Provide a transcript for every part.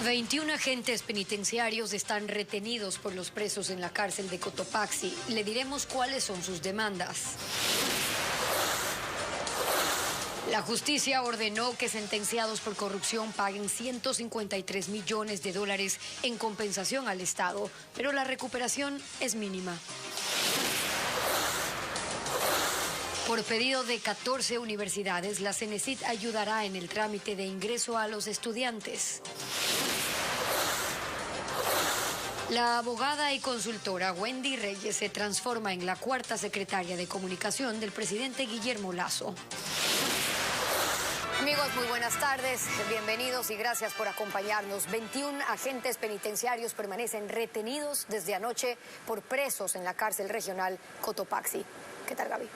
21 agentes penitenciarios están retenidos por los presos en la cárcel de Cotopaxi. Le diremos cuáles son sus demandas. La justicia ordenó que sentenciados por corrupción paguen 153 millones de dólares en compensación al Estado, pero la recuperación es mínima. Por pedido de 14 universidades, la CENESID ayudará en el trámite de ingreso a los estudiantes. La abogada y consultora Wendy Reyes se transforma en la cuarta secretaria de comunicación del presidente Guillermo Lasso. Amigos, muy buenas tardes, bienvenidos y gracias por acompañarnos. 21 agentes penitenciarios permanecen retenidos desde anoche por presos en la cárcel regional Cotopaxi. ¿Qué tal, Gaby?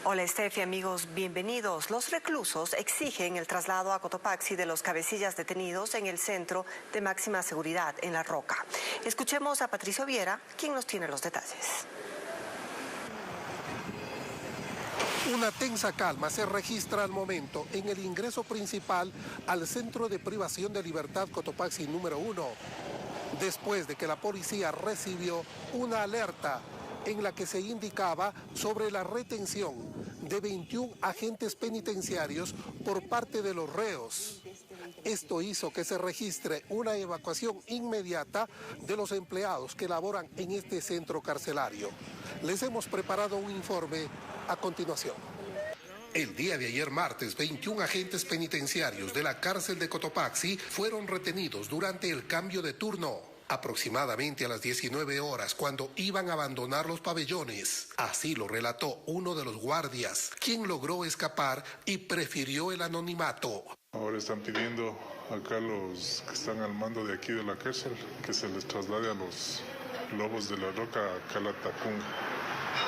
Hola, Estefi, amigos, bienvenidos. Los reclusos exigen el traslado a Cotopaxi de los cabecillas detenidos en el centro de máxima seguridad en La Roca. Escuchemos a Patricio Viera, quien nos tiene los detalles. Una tensa calma se registra al momento en el ingreso principal al Centro de Privación de Libertad Cotopaxi número 1, después de que la policía recibió una alerta en la que se indicaba sobre la retención de 21 agentes penitenciarios por parte de los reos. Esto hizo que se registre una evacuación inmediata de los empleados que laboran en este centro carcelario. Les hemos preparado un informe a continuación. El día de ayer martes, 21 agentes penitenciarios de la cárcel de Cotopaxi fueron retenidos durante el cambio de turno. Aproximadamente a las 19 horas, cuando iban a abandonar los pabellones. Así lo relató uno de los guardias, quien logró escapar y prefirió el anonimato. Ahora están pidiendo acá los que están al mando de aquí de la cárcel que se les traslade a los lobos de La Roca a Calatacunga.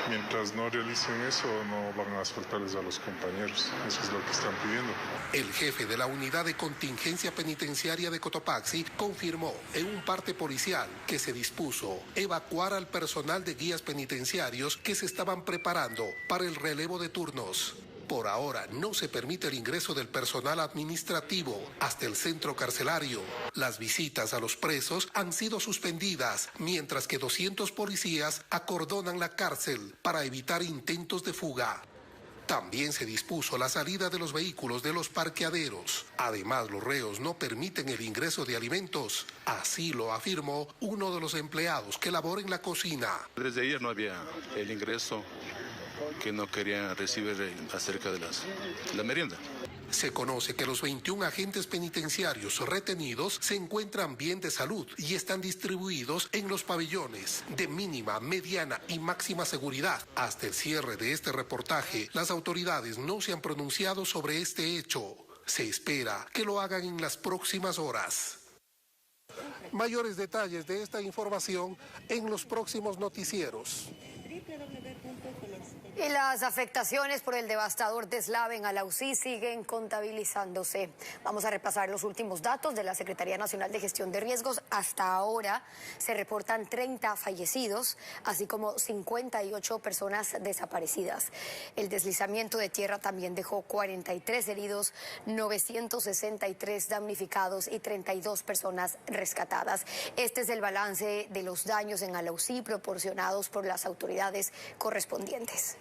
Mientras no realicen eso, no van a soltarles a los compañeros. Eso es lo que están pidiendo. El jefe de la unidad de contingencia penitenciaria de Cotopaxi confirmó en un parte policial que se dispuso evacuar al personal de guías penitenciarios que se estaban preparando para el relevo de turnos. Por ahora no se permite el ingreso del personal administrativo hasta el centro carcelario. Las visitas a los presos han sido suspendidas, mientras que 200 policías acordonan la cárcel para evitar intentos de fuga. También se dispuso la salida de los vehículos de los parqueaderos. Además, los reos no permiten el ingreso de alimentos. Así lo afirmó uno de los empleados que labora en la cocina. Desde ayer no había el ingreso que no querían recibir acerca de la merienda. Se conoce que los 21 agentes penitenciarios retenidos se encuentran bien de salud y están distribuidos en los pabellones de mínima, mediana y máxima seguridad. Hasta el cierre de este reportaje, las autoridades no se han pronunciado sobre este hecho. Se espera que lo hagan en las próximas horas. Mayores detalles de esta información en los próximos noticieros. Y las afectaciones por el devastador deslave en Alausí siguen contabilizándose. Vamos a repasar los últimos datos de la Secretaría Nacional de Gestión de Riesgos. Hasta ahora se reportan 30 fallecidos, así como 58 personas desaparecidas. El deslizamiento de tierra también dejó 43 heridos, 963 damnificados y 32 personas rescatadas. Este es el balance de los daños en Alausí proporcionados por las autoridades correspondientes.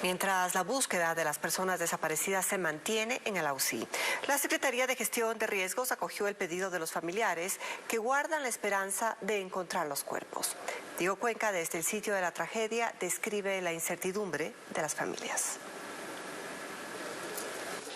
Mientras la búsqueda de las personas desaparecidas se mantiene en Alausí, la Secretaría de Gestión de Riesgos acogió el pedido de los familiares que guardan la esperanza de encontrar los cuerpos. Diego Cuenca, desde el sitio de la tragedia, describe la incertidumbre de las familias.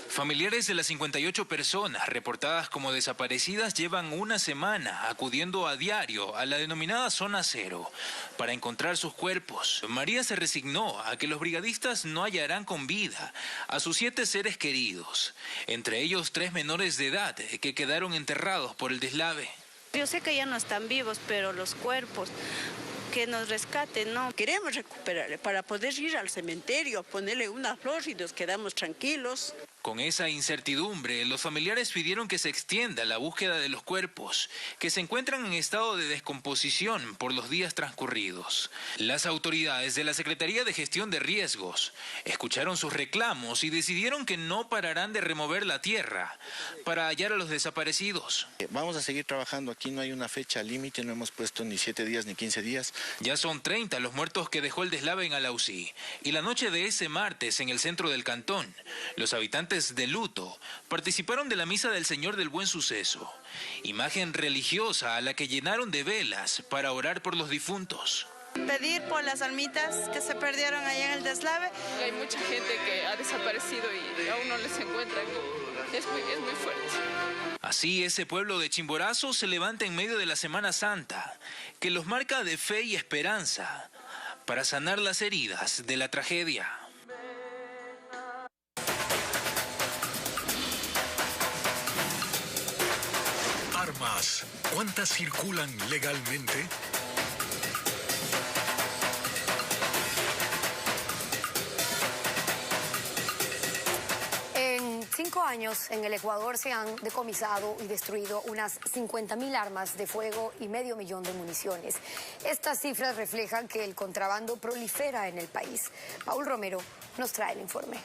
Familiares de las 58 personas reportadas como desaparecidas llevan una semana acudiendo a diario a la denominada Zona Cero para encontrar sus cuerpos. María se resignó a que los brigadistas no hallarán con vida a sus 7 seres queridos, entre ellos 3 menores de edad que quedaron enterrados por el deslave. Yo sé que ya no están vivos, pero los cuerpos que nos rescaten, ¿no? Queremos recuperarle para poder ir al cementerio, ponerle una flor y nos quedamos tranquilos. Con esa incertidumbre, los familiares pidieron que se extienda la búsqueda de los cuerpos, que se encuentran en estado de descomposición por los días transcurridos. Las autoridades de la Secretaría de Gestión de Riesgos escucharon sus reclamos y decidieron que no pararán de remover la tierra para hallar a los desaparecidos. Vamos a seguir trabajando, aquí no hay una fecha límite, no hemos puesto ni 7 días ni 15 días. Ya son 30 los muertos que dejó el deslave en Alausí, y la noche de ese martes en el centro del cantón, los habitantes de luto participaron de la misa del Señor del Buen Suceso, imagen religiosa a la que llenaron de velas para orar por los difuntos. Pedir por las almitas que se perdieron allá en el deslave. Hay mucha gente que ha desaparecido y aún no les encuentran. Es muy fuerte. Así, ese pueblo de Chimborazo se levanta en medio de la Semana Santa, que los marca de fe y esperanza para sanar las heridas de la tragedia. Armas, ¿cuántas circulan legalmente? En 5 años en el Ecuador se han decomisado y destruido unas 50.000 armas de fuego y 500.000 de municiones. Estas cifras reflejan que el contrabando prolifera en el país. Paul Romero nos trae el informe.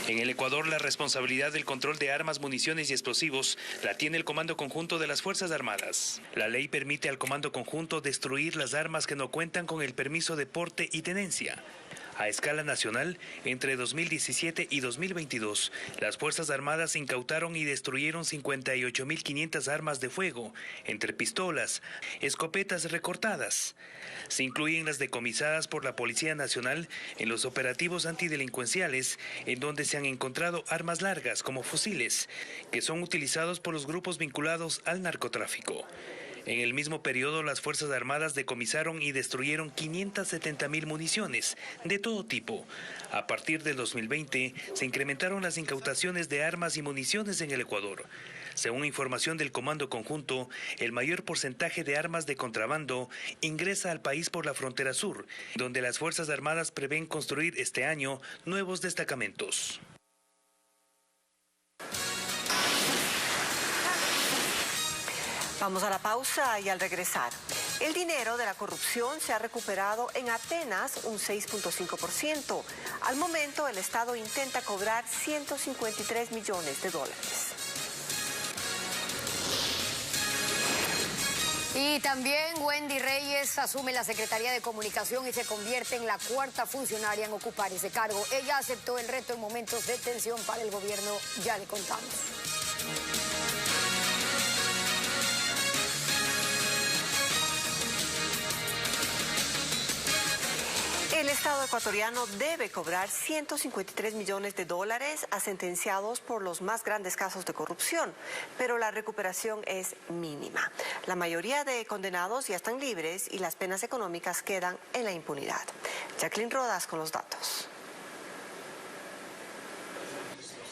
En el Ecuador, la responsabilidad del control de armas, municiones y explosivos la tiene el Comando Conjunto de las Fuerzas Armadas. La ley permite al Comando Conjunto destruir las armas que no cuentan con el permiso de porte y tenencia. A escala nacional, entre 2017 y 2022, las Fuerzas Armadas incautaron y destruyeron 58.500 armas de fuego, entre pistolas, escopetas recortadas. Se incluyen las decomisadas por la Policía Nacional en los operativos antidelincuenciales, en donde se han encontrado armas largas como fusiles, que son utilizados por los grupos vinculados al narcotráfico. En el mismo periodo, las Fuerzas Armadas decomisaron y destruyeron 570.000 municiones de todo tipo. A partir del 2020, se incrementaron las incautaciones de armas y municiones en el Ecuador. Según información del Comando Conjunto, el mayor porcentaje de armas de contrabando ingresa al país por la frontera sur, donde las Fuerzas Armadas prevén construir este año nuevos destacamentos. Vamos a la pausa y al regresar, el dinero de la corrupción se ha recuperado en apenas un 6.5%. Al momento, el Estado intenta cobrar 153 millones de dólares. Y también Wendy Reyes asume la Secretaría de Comunicación y se convierte en la 4ª funcionaria en ocupar ese cargo. Ella aceptó el reto en momentos de tensión para el gobierno, ya le contamos. El Estado ecuatoriano debe cobrar 153 millones de dólares a sentenciados por los más grandes casos de corrupción, pero la recuperación es mínima. La mayoría de condenados ya están libres y las penas económicas quedan en la impunidad. Jacqueline Rodas con los datos.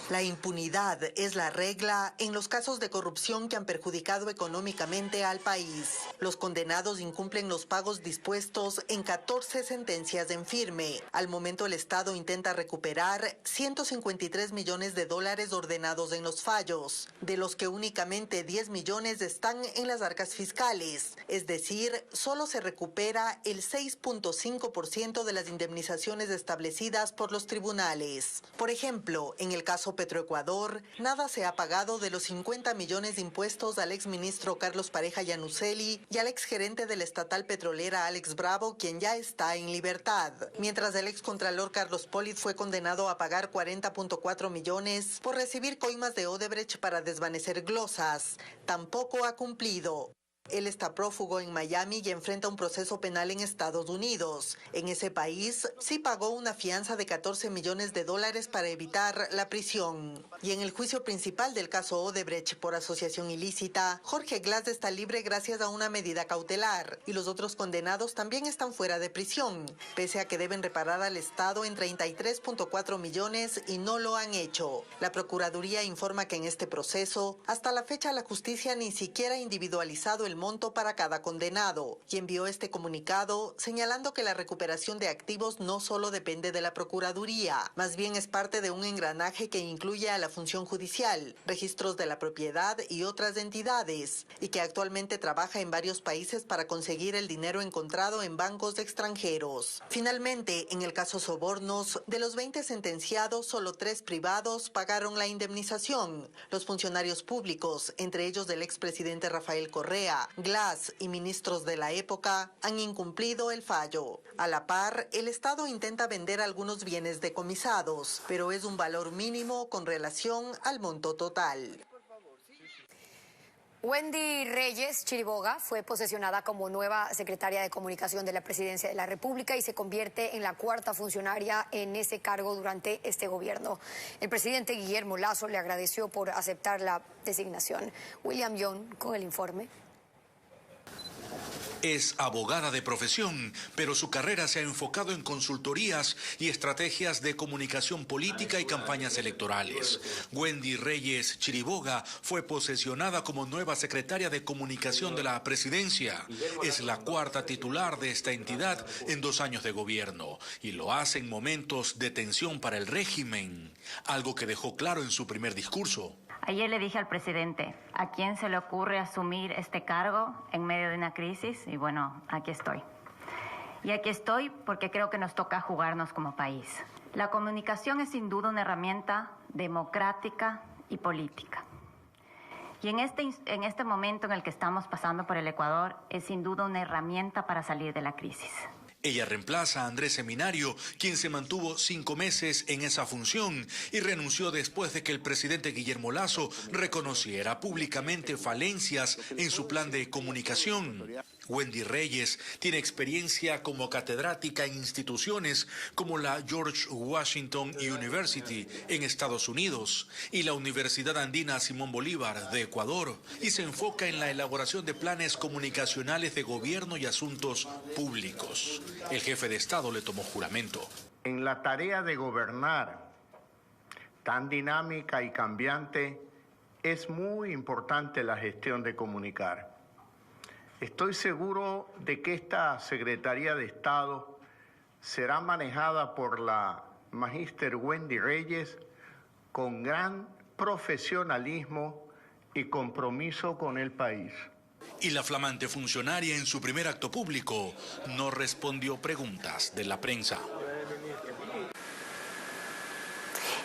La impunidad es la regla en los casos de corrupción que han perjudicado económicamente al país. Los condenados incumplen los pagos dispuestos en 14 sentencias en firme. Al momento, el Estado intenta recuperar 153 millones de dólares ordenados en los fallos, de los que únicamente 10 millones están en las arcas fiscales. Es decir, solo se recupera el 6.5% de las indemnizaciones establecidas por los tribunales. Por ejemplo, en el caso Petroecuador, nada se ha pagado de los 50 millones de impuestos al exministro Carlos Pareja Llanuselli y al exgerente de la estatal petrolera Alex Bravo, quien ya está en libertad. Mientras el excontralor Carlos Polit fue condenado a pagar 40.4 millones por recibir coimas de Odebrecht para desvanecer glosas. Tampoco ha cumplido. Él está prófugo en Miami y enfrenta un proceso penal en Estados Unidos. En ese país sí pagó una fianza de 14 millones de dólares para evitar la prisión. Y en el juicio principal del caso Odebrecht por asociación ilícita, Jorge Glass está libre gracias a una medida cautelar y los otros condenados también están fuera de prisión, pese a que deben reparar al Estado en 33.4 millones y no lo han hecho. La Procuraduría informa que en este proceso, hasta la fecha la justicia ni siquiera ha individualizado el el monto para cada condenado y envió este comunicado señalando que la recuperación de activos no solo depende de la Procuraduría, más bien es parte de un engranaje que incluye a la función judicial, registros de la propiedad y otras entidades, y que actualmente trabaja en varios países para conseguir el dinero encontrado en bancos extranjeros. Finalmente, en el caso Sobornos, de los 20 sentenciados, solo 3 privados pagaron la indemnización. Los funcionarios públicos, entre ellos del expresidente Rafael Correa, Glass y ministros de la época, han incumplido el fallo. A la par, el Estado intenta vender algunos bienes decomisados, pero es un valor mínimo con relación al monto total. Wendy Reyes Chiriboga fue posesionada como nueva secretaria de Comunicación de la Presidencia de la República y se convierte en la 4ª funcionaria en ese cargo durante este gobierno. El presidente Guillermo Lasso le agradeció por aceptar la designación. William Young con el informe. Es abogada de profesión, pero su carrera se ha enfocado en consultorías y estrategias de comunicación política y campañas electorales. Wendy Reyes Chiriboga fue posesionada como nueva secretaria de Comunicación de la Presidencia. Es la 4ª titular de esta entidad en 2 años de gobierno y lo hace en momentos de tensión para el régimen, algo que dejó claro en su primer discurso. Ayer le dije al presidente, ¿a quién se le ocurre asumir este cargo en medio de una crisis? Y bueno, aquí estoy. Y aquí estoy porque creo que nos toca jugarnos como país. La comunicación es sin duda una herramienta democrática y política. Y en este momento en el que estamos pasando por el Ecuador, es sin duda una herramienta para salir de la crisis. Ella reemplaza a Andrés Seminario, quien se mantuvo 5 meses en esa función y renunció después de que el presidente Guillermo Lasso reconociera públicamente falencias en su plan de comunicación. Wendy Reyes tiene experiencia como catedrática en instituciones como la George Washington University en Estados Unidos y la Universidad Andina Simón Bolívar de Ecuador, y se enfoca en la elaboración de planes comunicacionales de gobierno y asuntos públicos. El jefe de Estado le tomó juramento. En la tarea de gobernar, tan dinámica y cambiante, es muy importante la gestión de comunicar. Estoy seguro de que esta Secretaría de Estado será manejada por la magíster Wendy Reyes con gran profesionalismo y compromiso con el país. Y la flamante funcionaria en su primer acto público no respondió preguntas de la prensa.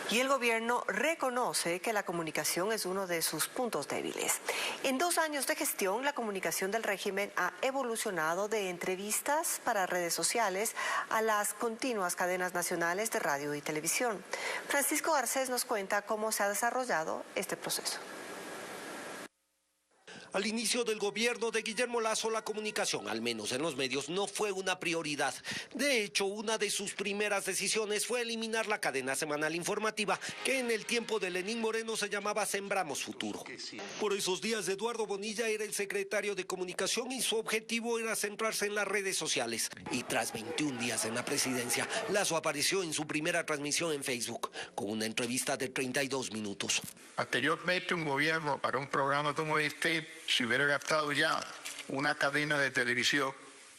Y el gobierno reconoce que la comunicación es uno de sus puntos débiles. En 2 años de gestión, la comunicación del régimen ha evolucionado de entrevistas para redes sociales a las continuas cadenas nacionales de radio y televisión. Francisco Garcés nos cuenta cómo se ha desarrollado este proceso. Al inicio del gobierno de Guillermo Lasso, la comunicación, al menos en los medios, no fue una prioridad. De hecho, una de sus primeras decisiones fue eliminar la cadena semanal informativa, que en el tiempo de Lenín Moreno se llamaba Sembramos Futuro. Por esos días, Eduardo Bonilla era el secretario de comunicación y su objetivo era centrarse en las redes sociales. Y tras 21 días en la presidencia, Lasso apareció en su primera transmisión en Facebook, con una entrevista de 32 minutos. Anteriormente, un gobierno para un programa como este se hubiera gastado ya una cadena de televisión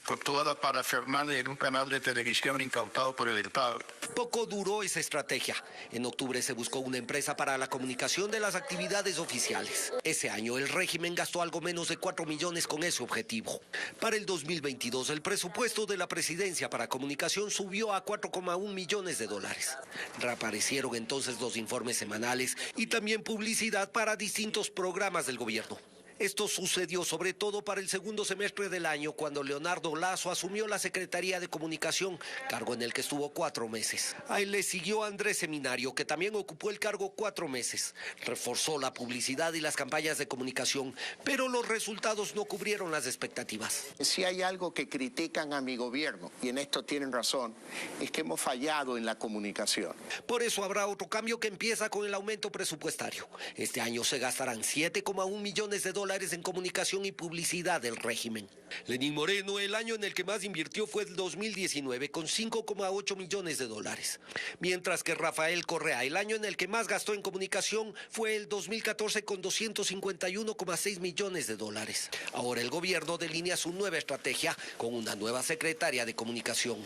con toda la parafernalia en un canal de televisión incautado por el Estado. Poco duró esa estrategia. En octubre se buscó una empresa para la comunicación de las actividades oficiales. Ese año el régimen gastó algo menos de 4 millones con ese objetivo. Para el 2022 el presupuesto de la presidencia para comunicación subió a 4,1 millones de dólares. Reaparecieron entonces los informes semanales y también publicidad para distintos programas del gobierno. Esto sucedió sobre todo para el segundo semestre del año, cuando Leonardo Lasso asumió la Secretaría de Comunicación, cargo en el que estuvo 4 meses. A él le siguió Andrés Seminario, que también ocupó el cargo 4 meses. Reforzó la publicidad y las campañas de comunicación, pero los resultados no cubrieron las expectativas. Si hay algo que critican a mi gobierno, y en esto tienen razón, es que hemos fallado en la comunicación. Por eso habrá otro cambio que empieza con el aumento presupuestario. Este año se gastarán 7,1 millones de dólares dólares en comunicación y publicidad del régimen. Lenín Moreno, el año en el que más invirtió fue el 2019, con 5,8 millones de dólares. Mientras que Rafael Correa, el año en el que más gastó en comunicación fue el 2014, con 251,6 millones de dólares. Ahora el gobierno delinea su nueva estrategia con una nueva secretaria de comunicación.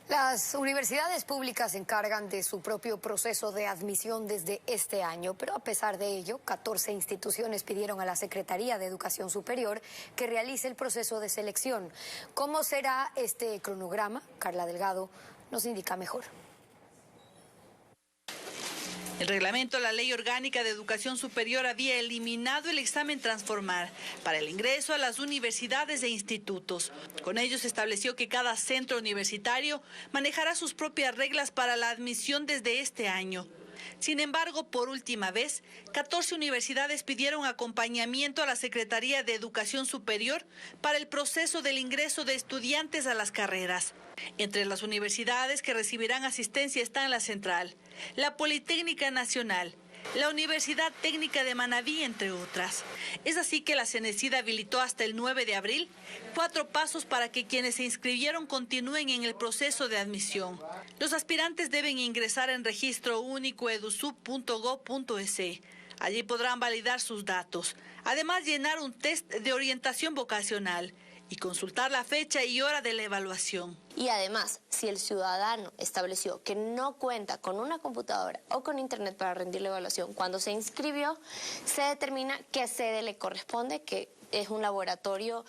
Las universidades públicas se encargan de su propio proceso de admisión desde este año, pero a pesar de ello, 14 instituciones pidieron a la Secretaría de Educación Superior que realice el proceso de selección. ¿Cómo será este cronograma? Carla Delgado nos indica mejor. El reglamento, la Ley Orgánica de Educación Superior, había eliminado el examen Transformar para el ingreso a las universidades e institutos. Con ello se estableció que cada centro universitario manejará sus propias reglas para la admisión desde este año. Sin embargo, por última vez, 14 universidades pidieron acompañamiento a la Secretaría de Educación Superior para el proceso del ingreso de estudiantes a las carreras. Entre las universidades que recibirán asistencia están la Central, la Politécnica Nacional, la Universidad Técnica de Manabí, entre otras. Es así que la CENESID habilitó hasta el 9 de abril 4 pasos para que quienes se inscribieron continúen en el proceso de admisión. Los aspirantes deben ingresar en registro único edusub.gov.es. Allí podrán validar sus datos. Además, llenar un test de orientación vocacional y consultar la fecha y hora de la evaluación. Y además, si el ciudadano estableció que no cuenta con una computadora o con internet para rendir la evaluación cuando se inscribió, se determina qué sede le corresponde, que es un laboratorio,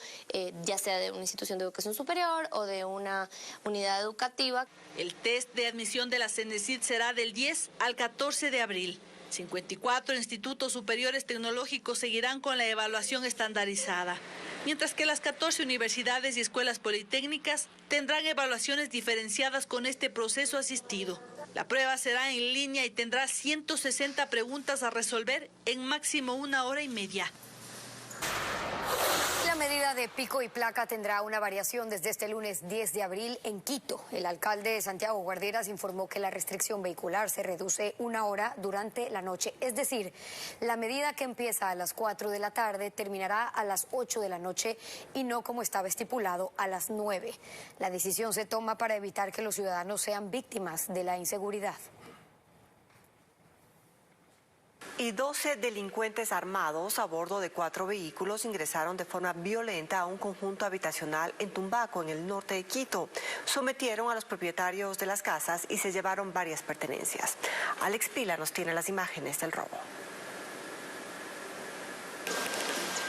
ya sea de una institución de educación superior o de una unidad educativa. El test de admisión de la CENESID será del 10 al 14 de abril. 54 institutos superiores tecnológicos seguirán con la evaluación estandarizada, mientras que las 14 universidades y escuelas politécnicas tendrán evaluaciones diferenciadas con este proceso asistido. La prueba será en línea y tendrá 160 preguntas a resolver en máximo 1 hora y media. La medida de pico y placa tendrá una variación desde este lunes 10 de abril en Quito. El alcalde de Santiago Guarderas informó que la restricción vehicular se reduce 1 hora durante la noche. Es decir, la medida que empieza a las 4 de la tarde terminará a las 8 de la noche y no como estaba estipulado a las 9. La decisión se toma para evitar que los ciudadanos sean víctimas de la inseguridad. Y 12 delincuentes armados a bordo de 4 vehículos ingresaron de forma violenta a un conjunto habitacional en Tumbaco, en el norte de Quito. Sometieron a los propietarios de las casas y se llevaron varias pertenencias. Alex Pila nos tiene las imágenes del robo.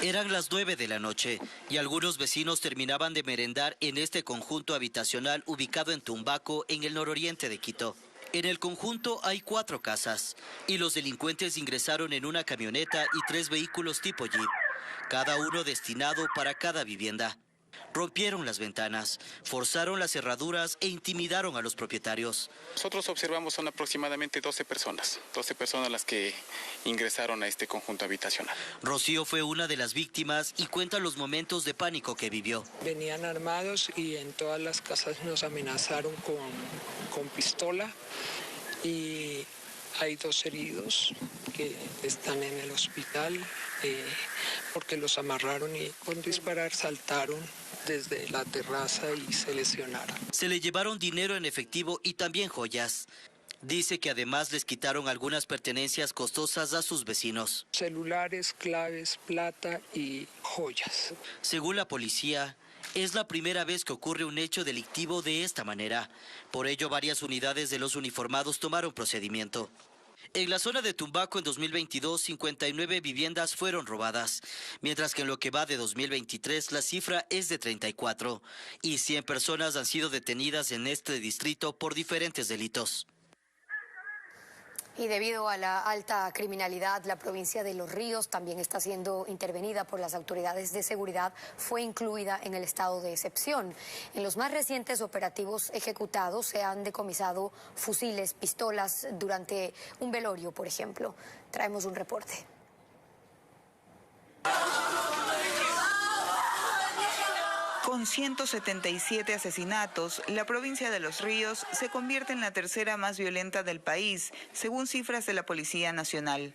Eran las 9 de la noche y algunos vecinos terminaban de merendar en este conjunto habitacional ubicado en Tumbaco, en el nororiente de Quito. En el conjunto hay 4 casas y los delincuentes ingresaron en una camioneta y 3 vehículos tipo Jeep, cada uno destinado para cada vivienda. Rompieron las ventanas, forzaron las cerraduras e intimidaron a los propietarios. Nosotros observamos son aproximadamente 12 personas las que ingresaron a este conjunto habitacional. Rocío fue una de las víctimas y cuenta los momentos de pánico que vivió. Venían armados y en todas las casas nos amenazaron con pistola y hay 2 heridos que están en el hospital porque los amarraron y con disparar saltaron desde la terraza y se lesionaron. Se le llevaron dinero en efectivo y también joyas. Dice que además les quitaron algunas pertenencias costosas a sus vecinos. Celulares, claves, plata y joyas. Según la policía, es la primera vez que ocurre un hecho delictivo de esta manera. Por ello, varias unidades de los uniformados tomaron procedimiento. En la zona de Tumbaco en 2022, 59 viviendas fueron robadas, mientras que en lo que va de 2023 la cifra es de 34 y 100 personas han sido detenidas en este distrito por diferentes delitos. Y debido a la alta criminalidad, la provincia de Los Ríos también está siendo intervenida por las autoridades de seguridad. Fue incluida en el estado de excepción. En los más recientes operativos ejecutados se han decomisado fusiles, pistolas durante un velorio, por ejemplo. Traemos un reporte. Con 177 asesinatos, la provincia de Los Ríos se convierte en la tercera más violenta del país, según cifras de la Policía Nacional.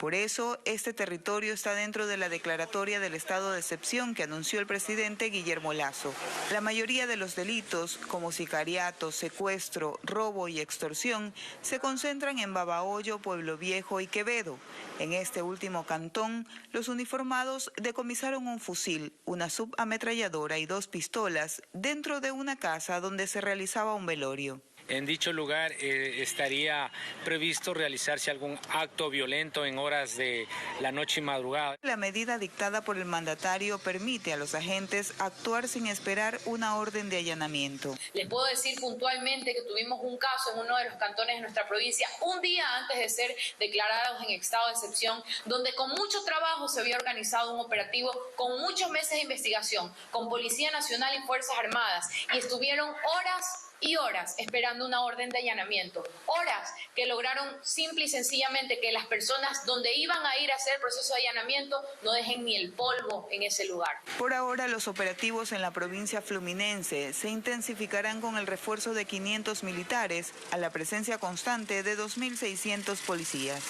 Por eso, este territorio está dentro de la declaratoria del estado de excepción que anunció el presidente Guillermo Lasso. La mayoría de los delitos, como sicariato, secuestro, robo y extorsión, se concentran en Babahoyo, Pueblo Viejo y Quevedo. En este último cantón, los uniformados decomisaron un fusil, una subametralladora y 2 pistolas dentro de una casa donde se realizaba un velorio. En dicho lugar estaría previsto realizarse algún acto violento en horas de la noche y madrugada. La medida dictada por el mandatario permite a los agentes actuar sin esperar una orden de allanamiento. Les puedo decir puntualmente que tuvimos un caso en uno de los cantones de nuestra provincia, un día antes de ser declarados en estado de excepción, donde con mucho trabajo se había organizado un operativo con muchos meses de investigación, con Policía Nacional y Fuerzas Armadas, y estuvieron horas y horas esperando una orden de allanamiento, horas que lograron simple y sencillamente que las personas donde iban a ir a hacer el proceso de allanamiento no dejen ni el polvo en ese lugar. Por ahora, los operativos en la provincia fluminense se intensificarán con el refuerzo de 500 militares a la presencia constante de 2.600 policías.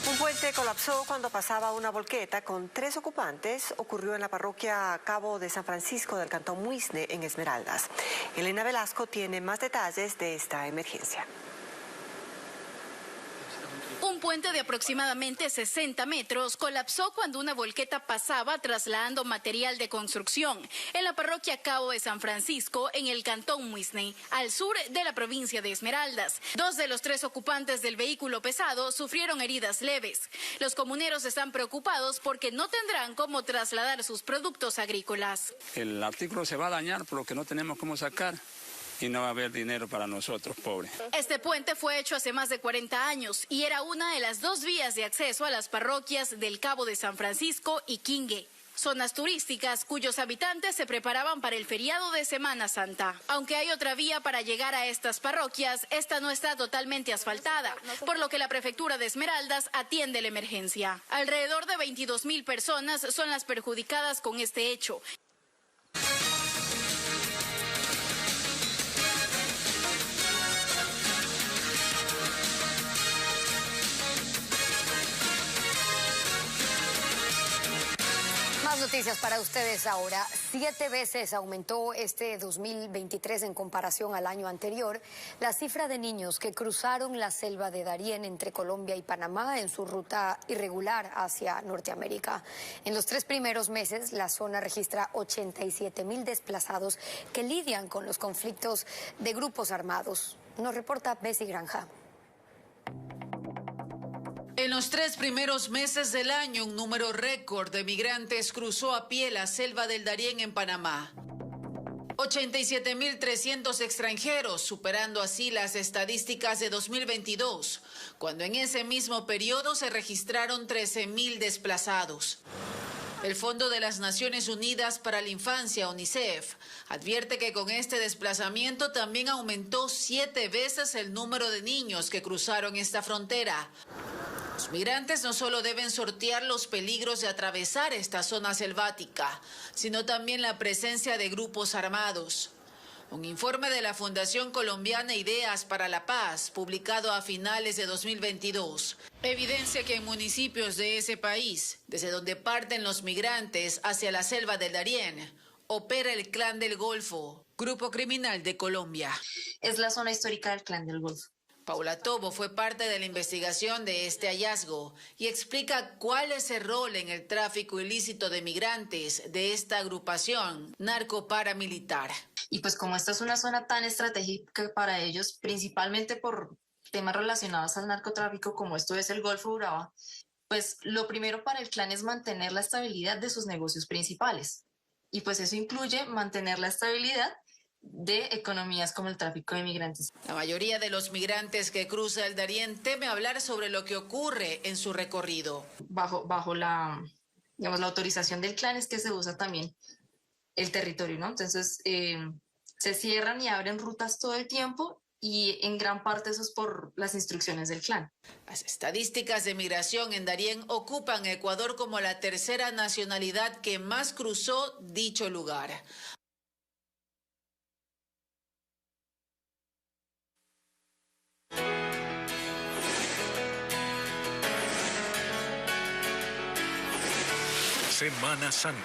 Un puente colapsó cuando pasaba una volqueta con 3 ocupantes. Ocurrió en la parroquia Cabo de San Francisco del cantón Muisne, en Esmeraldas. Elena Velasco tiene más detalles de esta emergencia. Un puente de aproximadamente 60 metros colapsó cuando una volqueta pasaba trasladando material de construcción en la parroquia Cabo de San Francisco, en el cantón Muisne, al sur de la provincia de Esmeraldas. 2 de los 3 ocupantes del vehículo pesado sufrieron heridas leves. Los comuneros están preocupados porque no tendrán cómo trasladar sus productos agrícolas. El artículo se va a dañar por lo que no tenemos cómo sacar. Y no va a haber dinero para nosotros, pobres. Este puente fue hecho hace más de 40 años y era una de las 2 vías de acceso a las parroquias del Cabo de San Francisco y Quingue, zonas turísticas cuyos habitantes se preparaban para el feriado de Semana Santa. Aunque hay otra vía para llegar a estas parroquias, esta no está totalmente asfaltada, por lo que la prefectura de Esmeraldas atiende la emergencia. Alrededor de 22.000 personas son las perjudicadas con este hecho. Más noticias para ustedes ahora. 7 veces aumentó este 2023 en comparación al año anterior la cifra de niños que cruzaron la selva de Darién entre Colombia y Panamá en su ruta irregular hacia Norteamérica. En los 3 primeros meses, la zona registra 87.000 desplazados que lidian con los conflictos de grupos armados. Nos reporta Bessie Granja. En los 3 primeros meses del año, un número récord de migrantes cruzó a pie la selva del Darién en Panamá. 87.300 extranjeros, superando así las estadísticas de 2022, cuando en ese mismo periodo se registraron 13.000 desplazados. El Fondo de las Naciones Unidas para la Infancia, UNICEF, advierte que con este desplazamiento también aumentó 7 veces el número de niños que cruzaron esta frontera. Los migrantes no solo deben sortear los peligros de atravesar esta zona selvática, sino también la presencia de grupos armados. Un informe de la Fundación Colombiana Ideas para la Paz, publicado a finales de 2022, evidencia que en municipios de ese país, desde donde parten los migrantes hacia la selva del Darién, opera el Clan del Golfo, grupo criminal de Colombia. Es la zona histórica del Clan del Golfo. Paula Tobo fue parte de la investigación de este hallazgo y explica cuál es el rol en el tráfico ilícito de migrantes de esta agrupación narcoparamilitar. Y pues como esta es una zona tan estratégica para ellos, principalmente por temas relacionados al narcotráfico como esto es el Golfo de Urabá, pues lo primero para el clan es mantener la estabilidad de sus negocios principales. Y pues eso incluye mantener la estabilidad de economías como el tráfico de migrantes. La mayoría de los migrantes que cruza el Darién teme hablar sobre lo que ocurre en su recorrido. Bajo la autorización del clan es que se usa también el territorio, ¿no? Entonces se cierran y abren rutas todo el tiempo y en gran parte eso es por las instrucciones del clan. Las estadísticas de migración en Darién ocupan a Ecuador como la 3ª nacionalidad que más cruzó dicho lugar. Semana Santa.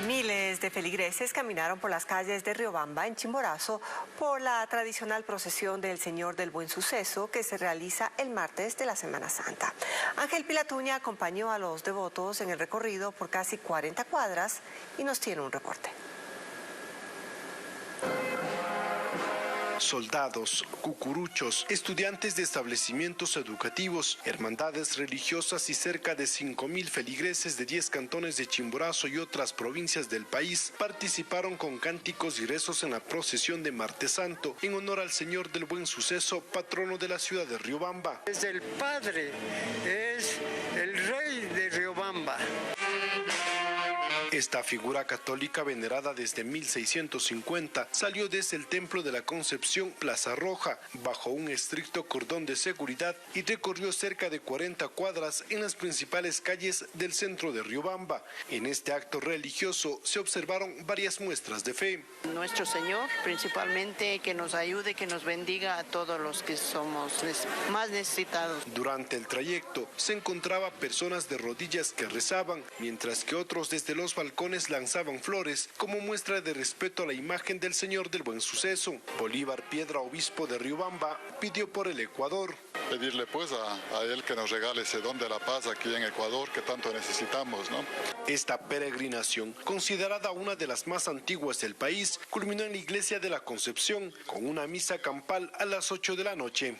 Miles de feligreses caminaron por las calles de Riobamba, en Chimborazo, por la tradicional procesión del Señor del Buen Suceso que se realiza el martes de la Semana Santa. Ángel Pilatuña acompañó a los devotos en el recorrido por casi 40 cuadras y nos tiene un reporte. Soldados, cucuruchos, estudiantes de establecimientos educativos, hermandades religiosas y cerca de 5.000 feligreses de 10 cantones de Chimborazo y otras provincias del país participaron con cánticos y rezos en la procesión de Martes Santo en honor al Señor del Buen Suceso, patrono de la ciudad de Riobamba. Es el Padre, es el Rey de Riobamba. Esta figura católica venerada desde 1650 salió desde el Templo de la Concepción, Plaza Roja, bajo un estricto cordón de seguridad y recorrió cerca de 40 cuadras en las principales calles del centro de Riobamba. En este acto religioso se observaron varias muestras de fe. Nuestro Señor, principalmente, que nos ayude, que nos bendiga a todos los que somos más necesitados. Durante el trayecto se encontraba personas de rodillas que rezaban, mientras que otros desde los balcones lanzaban flores como muestra de respeto a la imagen del Señor del Buen Suceso. Bolívar Piedra, obispo de Riobamba, pidió por el Ecuador. Pedirle pues a él que nos regale ese don de la paz aquí en Ecuador que tanto necesitamos, ¿no? Esta peregrinación, considerada una de las más antiguas del país, culminó en la iglesia de la Concepción con una misa campal a las 8 de la noche.